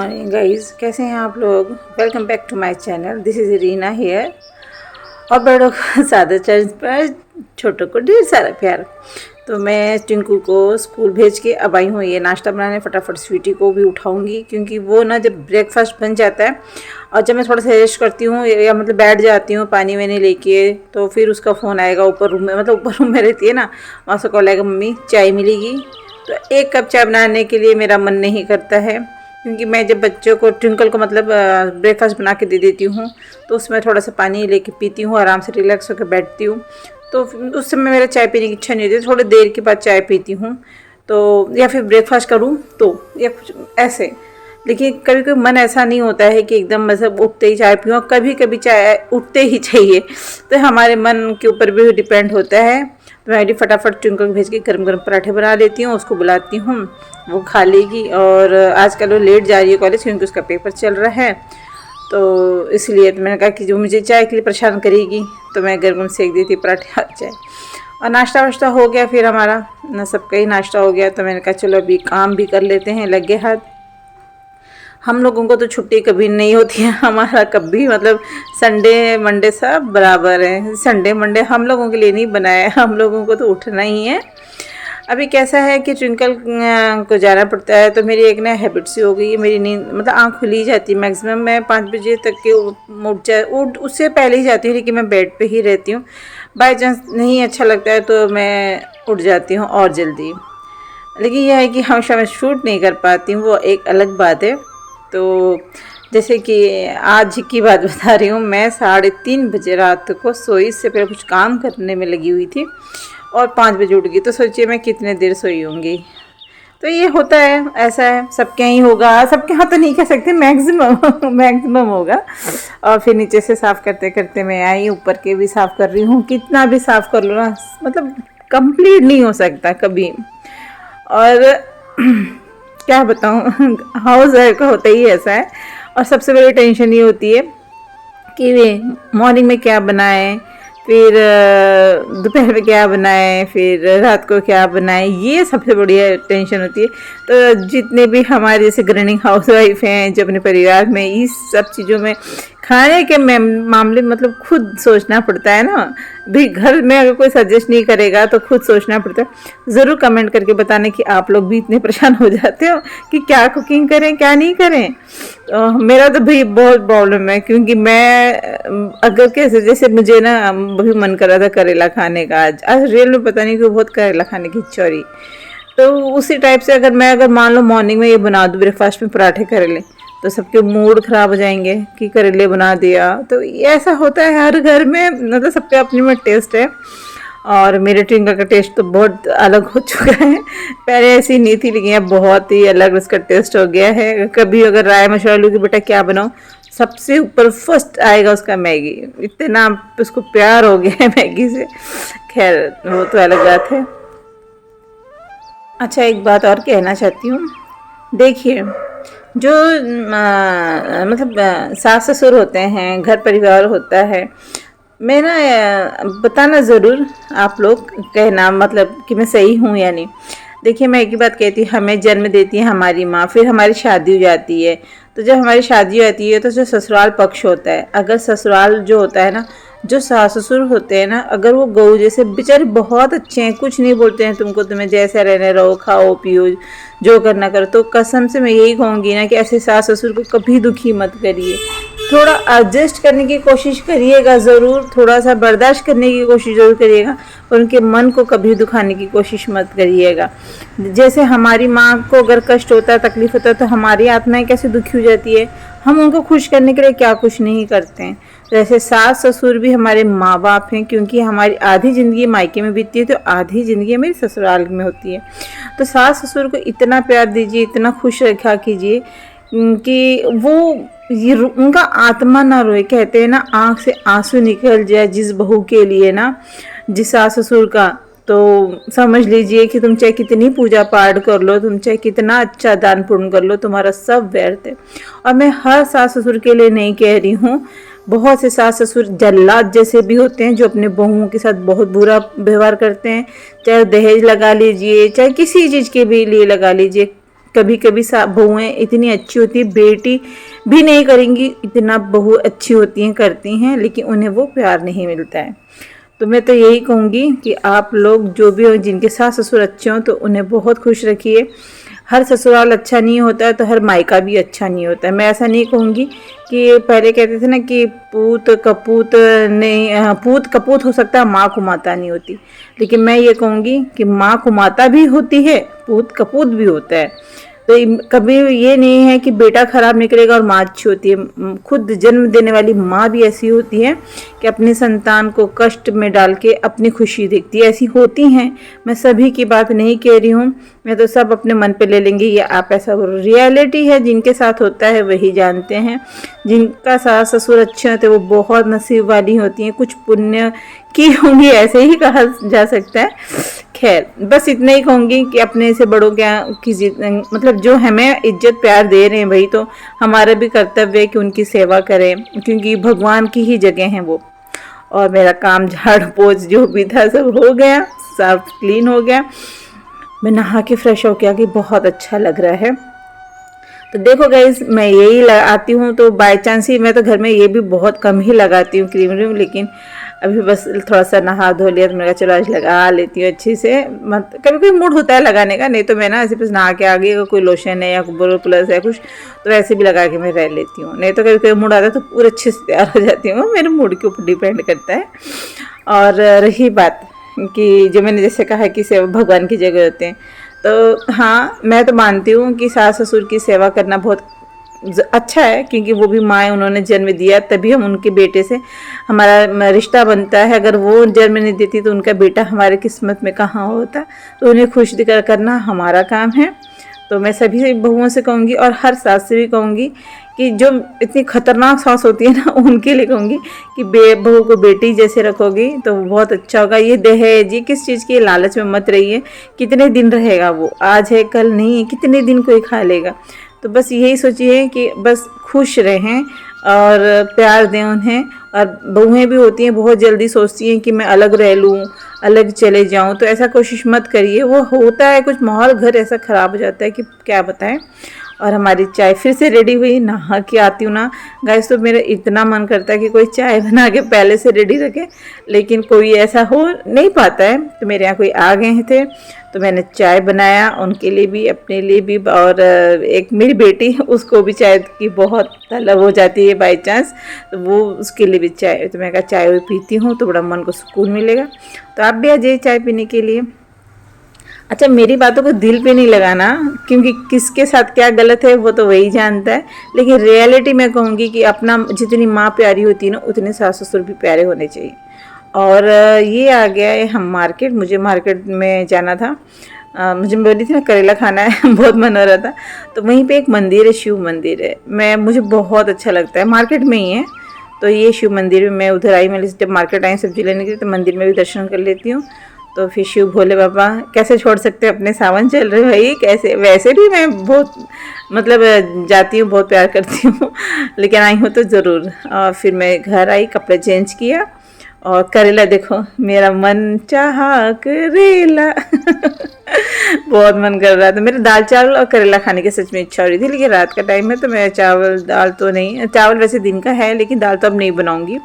Morning guys, कैसे हैं आप लोग। Welcome back to my channel. This is Reena here. और बड़ों को सादा चर्च पर, छोटों को ढेर सारा प्यार। तो मैं टिंकू को स्कूल भेज के अब आई हूँ ये नाश्ता बनाने। फटाफट स्वीटी को भी उठाऊंगी क्योंकि वो ना जब ब्रेकफास्ट बन जाता है और जब मैं थोड़ा सा रेस्ट करती हूँ या मतलब बैठ जाती हूँ पानी वानी लेके, तो फिर उसका फ़ोन आएगा ऊपर रूम में, मतलब ऊपर रूम में रहती है ना, वहाँ से कॉल आएगा, मम्मी चाय मिलेगी। तो एक कप चाय बनाने के लिए मेरा मन नहीं करता है क्योंकि मैं जब बच्चों को ट्विंकल को मतलब ब्रेकफास्ट बना के दे देती हूँ तो उसमें थोड़ा सा पानी लेके पीती हूँ, आराम से रिलैक्स होकर बैठती हूँ। तो उस समय मेरा चाय पीने की इच्छा नहीं होती, थोड़ी देर के बाद चाय पीती हूँ। तो या फिर ब्रेकफास्ट करूँ तो या कुछ ऐसे। लेकिन कभी कभी मन ऐसा नहीं होता है कि एकदम मतलब उठते ही चाय पीऊँ, कभी कभी चाय उठते ही चाहिए। तो हमारे मन के ऊपर भी डिपेंड होता है। तो मैं फटाफट ट्विंकल को भेज के गर्म गर्म पराठे बना लेती हूँ, उसको बुलाती हूँ, वो खा लेगी। और आजकल वो लेट जा रही है कॉलेज क्योंकि उसका पेपर चल रहा है, तो इसलिए तो मैंने कहा कि जो मुझे चाय के लिए परेशान करेगी तो मैं गर्म गर्म सेक देती पराठे और चाय। और नाश्ता वाश्ता हो गया फिर हमारा ना, सबका ही नाश्ता हो गया। तो मैंने कहा चलो अभी काम भी कर लेते हैं, लगे हाथ। हम लोगों को तो छुट्टी कभी नहीं होती है, हमारा कभी मतलब संडे मंडे सब बराबर है। संडे मंडे हम लोगों के लिए नहीं बनाया है, हम लोगों को तो उठना ही है। अभी कैसा है कि ट्विंकल को जाना पड़ता है तो मेरी एक नया हैबिट सी हो गई है। मेरी नींद मतलब आँख खुली जाती है मैक्सिमम, मैं 5 बजे तक के उठ उससे पहले ही जाती हूँ, लेकिन मैं बेड पे ही रहती हूँ। बाई चांस नहीं अच्छा लगता है तो मैं उठ जाती हूँ और जल्दी। लेकिन यह है कि हमेशा मैं शूट नहीं कर पाती हूँ, वो एक अलग बात है। तो जैसे कि आज की बात बता रही हूँ, मैं 3:30 बजे रात को सोई, इससे पहले कुछ काम करने में लगी हुई थी और 5 बजे उठ गई। तो सोचिए मैं कितने देर सोई होंगी। तो ये होता है, ऐसा है, सबके यहाँ ही होगा। सबके यहाँ तो नहीं कह सकते, मैक्सिमम मैक्सिमम होगा। और फिर नीचे से साफ़ करते करते मैं आई, ऊपर के भी साफ़ कर रही हूँ। कितना भी साफ़ कर लो ना, मतलब कंप्लीट नहीं हो सकता कभी। और क्या बताऊँ, हाउस वाइफ का होता ही ऐसा है। और सबसे बड़ी टेंशन ये होती है कि वे मॉर्निंग में क्या बनाएं, फिर दोपहर में क्या बनाएं, फिर रात को क्या बनाएं, ये सबसे बड़ी टेंशन होती है। तो जितने भी हमारे जैसे गृहिणी हाउस वाइफ हैं जो अपने परिवार में इस सब चीज़ों में खाने के मामले में मतलब खुद सोचना पड़ता है ना भाई। घर में अगर कोई सजेस्ट नहीं करेगा तो खुद सोचना पड़ता है। ज़रूर कमेंट करके बताने कि आप लोग भी इतने परेशान हो जाते हो कि क्या कुकिंग करें क्या नहीं करें। तो मेरा तो भाई बहुत प्रॉब्लम है क्योंकि मैं अगर कैसे जैसे मुझे ना अभी मन कर रहा था करेला खाने का, आज रियल में पता नहीं क्यों बहुत करेला खाने की इच्छा हो रही। तो उसी टाइप से अगर मान लो मॉर्निंग में ये बना दूँ ब्रेकफास्ट में पराठे करेले, तो सबके मूड ख़राब हो जाएंगे कि करेले बना दिया। तो ये ऐसा होता है हर घर में, मतलब सबके अपने में टेस्ट है। और मेरे ट्विंकल का टेस्ट तो बहुत अलग हो चुका है। पहले ऐसी नहीं थी लेकिन अब बहुत ही अलग उसका टेस्ट हो गया है। कभी अगर राय मशवरा लूँ कि बेटा क्या बनाऊँ, सबसे ऊपर फर्स्ट आएगा उसका मैगी। इतना उसको प्यार हो गया है मैगी से। खैर वो तो अलग बात है। अच्छा, एक बात और कहना चाहती हूँ। देखिए, जो मतलब सास ससुर होते हैं, घर परिवार होता है, मैं ना बताना ज़रूर, आप लोग कहना मतलब कि मैं सही हूँ या नहीं। देखिए, मैं एक ही बात कहती हूँ, हमें जन्म देती है हमारी माँ, फिर हमारी शादी हो जाती है। तो जब हमारी शादी हो जाती है तो जो ससुराल पक्ष होता है, अगर ससुराल जो होता है ना, जो सास ससुर होते हैं ना, अगर वो गऊ जैसे बेचारे बहुत अच्छे हैं, कुछ नहीं बोलते हैं तुमको, तुम्हें जैसे रहने रहो, खाओ पियो, जो करना करो, तो कसम से मैं यही कहूँगी ना कि ऐसे सास ससुर को कभी दुखी मत करिए। थोड़ा एडजस्ट करने की कोशिश करिएगा ज़रूर, थोड़ा सा बर्दाश्त करने की कोशिश ज़रूर करिएगा, पर उनके मन को कभी दुखाने की कोशिश मत करिएगा। जैसे हमारी माँ को अगर कष्ट होता है, तकलीफ़ होता है, तो हमारी आत्माएं कैसे दुखी हो जाती है। हम उनको खुश करने के लिए क्या कुछ नहीं करते हैं। तो ऐसे सास ससुर भी हमारे माँ बाप हैं, क्योंकि हमारी आधी ज़िंदगी मायके में बीतती है तो आधी ज़िंदगी मेरी ससुराल में होती है। तो सास ससुर को इतना प्यार दीजिए, इतना खुश रखा कीजिए कि वो उनका आत्मा ना रोए। कहते हैं ना, आँख से आंसू निकल जाए जिस बहू के लिए ना, जिस सास ससुर का, तो समझ लीजिए कि तुम चाहे कितनी पूजा पाठ कर लो, तुम चाहे कितना अच्छा दान पुण्य कर लो, तुम्हारा सब व्यर्थ है। और मैं हर सास ससुर के लिए नहीं कह रही हूँ, बहुत से सास ससुर जल्लाद जैसे भी होते हैं जो अपने बहुओं के साथ बहुत बुरा व्यवहार करते हैं। चाहे दहेज लगा लीजिए, चाहे किसी चीज़ के भी लिए लगा लीजिए, कभी कभी बहुएं इतनी अच्छी होती है, बेटी भी नहीं करेंगी इतना बहू अच्छी होती हैं, करती हैं, लेकिन उन्हें वो प्यार नहीं मिलता है। तो मैं तो यही कहूँगी कि आप लोग जो भी हो, जिनके सास ससुर अच्छे हों तो उन्हें बहुत खुश रखिए। हर ससुराल अच्छा नहीं होता है तो हर मायका भी अच्छा नहीं होता है। मैं ऐसा नहीं कहूँगी कि पहले कहते थे ना कि पूत कपूत नहीं, पूत कपूत हो सकता है, माँ कुमाता नहीं होती, लेकिन मैं ये कहूँगी कि माँ कुमाता भी होती है, पूत कपूत भी होता है। तो कभी ये नहीं है कि बेटा खराब निकलेगा और माँ अच्छी होती है। खुद जन्म देने वाली माँ भी ऐसी होती है कि अपनी संतान को कष्ट में डाल के अपनी खुशी देखती है, ऐसी होती हैं। मैं सभी की बात नहीं कह रही हूँ, मैं तो सब अपने मन पे ले लेंगे ये आप ऐसा बोलो। रियलिटी है, जिनके साथ होता है वही जानते हैं। जिनका सास ससुर अच्छे होते हैं वो बहुत नसीब वाली होती हैं, कुछ पुण्य की होंगी, ऐसे ही कहा जा सकता है। खैर बस इतना ही कहूँगी कि अपने से बड़ों की मतलब जो हमें इज्जत प्यार दे रहे हैं भाई, तो हमारा भी कर्तव्य है कि उनकी सेवा करें, क्योंकि भगवान की ही जगह हैं वो। और मेरा काम झाड़ पोछ जो भी था सब हो गया, साफ क्लीन हो गया। मैं नहा के फ्रेश होके आ गई, बहुत अच्छा लग रहा है। तो देखो गाइस, मैं यही लगाती हूँ, तो बाय चांस ही, मैं तो घर में ये भी बहुत कम ही लगाती हूँ क्रीम व्रीम, लेकिन अभी बस थोड़ा सा नहा धो लिया तो मैंने कहा चलो आज लगा लेती हूँ अच्छे से। कभी कोई मूड होता है लगाने का, नहीं तो मैं ना ऐसे बस नहा के आ गई, अगर कोई लोशन है या बोरो प्लस है कुछ तो ऐसे भी लगा के मैं रह लेती हूँ। नहीं तो कभी कोई मूड आता है तो पूरे अच्छे से तैयार हो जाती हूँ, मेरे मूड के ऊपर डिपेंड करता है। और रही बात कि जो मैंने जैसे कहा कि सेवा भगवान की जगह होते हैं, तो हाँ मैं तो मानती हूँ कि सास ससुर की सेवा करना बहुत अच्छा है, क्योंकि वो भी माँ है, उन्होंने जन्म दिया तभी हम उनके बेटे से हमारा रिश्ता बनता है। अगर वो जन्म नहीं देती तो उनका बेटा हमारे किस्मत में कहाँ होता, तो उन्हें खुश करना हमारा काम है। तो मैं सभी बहुओं से कहूँगी और हर सास से भी कहूँगी कि जो इतनी खतरनाक सास होती है ना, उनके लिए कहूँगी कि बहू को बेटी जैसे रखोगी तो बहुत अच्छा होगा। ये दहेज ये किस चीज़ की लालच में मत रहिए, कितने दिन रहेगा वो, आज है कल नहीं है, कितने दिन कोई खा लेगा। तो बस यही सोचिए कि बस खुश रहें और प्यार दें उन्हें। और बहुएं भी होती हैं बहुत जल्दी सोचती हैं कि मैं अलग रह लूँ, अलग चले जाऊँ, तो ऐसा कोशिश मत करिए। वो होता है कुछ माहौल घर ऐसा ख़राब हो जाता है कि क्या बताएं। और हमारी चाय फिर से रेडी हुई, नहा के आती हूँ ना गाइस, तो मेरा इतना मन करता है कि कोई चाय बना के पहले से रेडी रखे, लेकिन कोई ऐसा हो नहीं पाता है। तो मेरे यहाँ कोई आ गए थे तो मैंने चाय बनाया उनके लिए भी, अपने लिए भी, और एक मेरी बेटी उसको भी चाय की बहुत तलब हो जाती है बाई चांस, तो वो उसके लिए भी चाय, तो मैं कहा चाय भी पीती हूँ तो बड़ा मन को सुकून मिलेगा। तो आप भी आ जाइए चाय पीने के लिए। अच्छा, मेरी बातों को दिल पे नहीं लगाना, क्योंकि किसके साथ क्या गलत है वो तो वही जानता है, लेकिन रियलिटी मैं कहूँगी कि अपना जितनी माँ प्यारी होती है ना, उतने सास ससुर भी प्यारे होने चाहिए। और ये आ गया है हम मार्केट, मुझे मार्केट में जाना था। मुझे बोली थी ना करेला खाना है बहुत मन हो रहा था, तो वहीं पे एक मंदिर है, शिव मंदिर है, मुझे बहुत अच्छा लगता है, मार्केट में ही है। तो ये शिव मंदिर में मैं उधर आई, मैं जब मार्केट आई सब्जी लेने के लिए, तो मंदिर में भी दर्शन कर लेती हूँ। तो फिर शिव भोले बाबा कैसे छोड़ सकते हैं, अपने सावन चल रहे भाई, कैसे। वैसे भी मैं बहुत मतलब जाती हूँ, बहुत प्यार करती हूँ लेकिन आई हूँ तो ज़रूर। और फिर मैं घर आई, कपड़े चेंज किया, और करेला देखो, मेरा मन चाहा करेला बहुत मन कर रहा था। मेरे दाल चावल और करेला खाने की सच में इच्छा हो रही थी, लेकिन रात का टाइम है तो मैं चावल दाल तो नहीं, चावल वैसे दिन का है लेकिन दाल तो अब नहीं बनाऊंगी,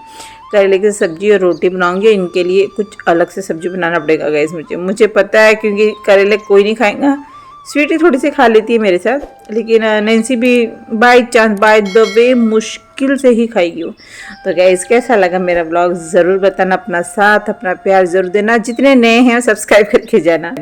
करेले की सब्जी और रोटी बनाऊंगी। इनके लिए कुछ अलग से सब्जी बनाना पड़ेगा गाइस, मुझे पता है, क्योंकि करेले कोई नहीं खाएगा। स्वीटी थोड़ी सी खा लेती है मेरे साथ, लेकिन नैन्सी भी by chance by the way मुश्किल से ही खाएगी वो। तो गाइस कैसा लगा मेरा ब्लॉग ज़रूर बताना, अपना साथ अपना प्यार ज़रूर देना, जितने नए हैं सब्सक्राइब करके जाना।